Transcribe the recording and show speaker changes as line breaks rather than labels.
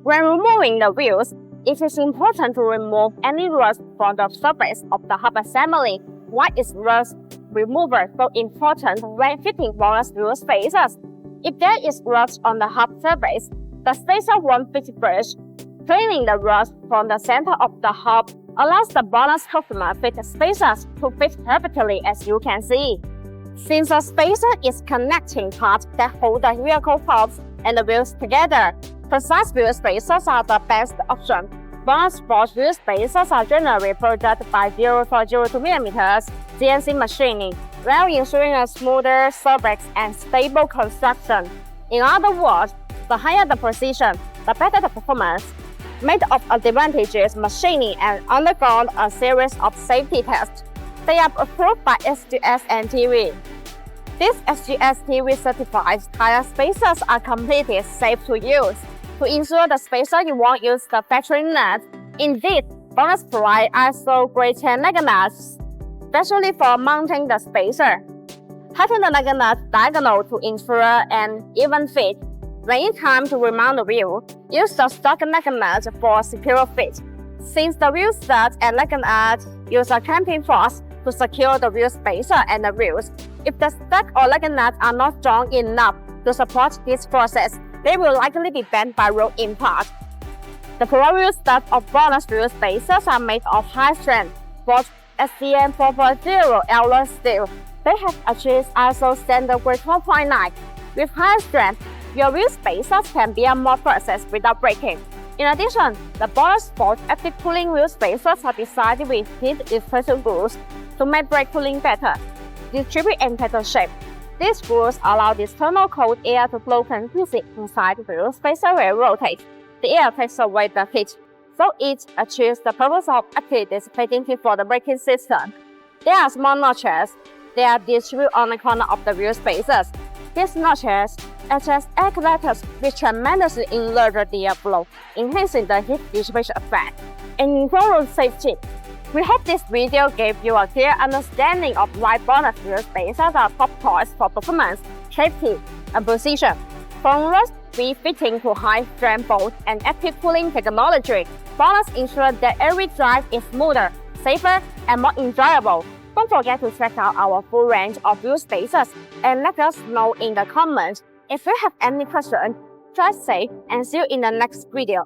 When removing the wheels, it is important to remove any rust from the surface of the hub assembly. Why is rust remover so important when fitting BONOSS wheel spacers? If there is rust on the hub surface, the spacer won't fit first. Cleaning the rust from the center of the hub allows the BONOSS customer fit spacers to fit perfectly, as you can see. Since the spacer is connecting part that hold the vehicle hubs and the wheels together, precise wheel spacers are the best option. BONOSS wheel spacers are generally produced by 0.02mm CNC machining, while ensuring a smoother surface and stable construction. In other words, the higher the precision, the better the performance. Made of advantageous machining and undergone a series of safety tests. They are approved by SGS and TV. These SGS TV certified tire spacers are completely safe to use. To ensure the spacer you won't use the factory nut. Indeed, BONOSS provides ISO grade 10 nugget nuts, especially for mounting the spacer. Tighten the nugget nut diagonal to ensure an even fit. When it's time to remount the wheel, use the stock nugget nut for a secure fit. Since the wheel stud and nugget nut use a clamping force to secure the wheel spacer and the wheels, if the stud or nugget nut are not strong enough to support this process, they will likely be bent by road impact. The pro wheel studs of BONOSS wheel spacers are made of high-strength, both SCM 4.0 alloy steel. They have achieved ISO standard grade 1.9. With high strength, your wheel spacers can bear more forces without breaking. In addition, the BONOSS active cooling wheel spacers are designed with heat-efficient grooves to make brake cooling better. Distribute and tighter shape. These grooves allow the external cold air to flow continuously inside the wheel spacer when rotate. The air takes away the heat, so it achieves the purpose of actively dissipating heat for the braking system. There are small notches. They are distributed on the corner of the wheel spacers. These notches act as air collectors which tremendously enlarge the air flow, enhancing the heat dissipation effect and improving safety. We hope this video gave you a clear understanding of why BONOSS wheel spacers are top choice for performance, safety, and precision. From rust-free fitting to high-strength bolt and active cooling technology, BONOSS ensures that every drive is smoother, safer, and more enjoyable. Don't forget to check out our full range of wheel spacers and let us know in the comments. If you have any questions, drive safe and see you in the next video.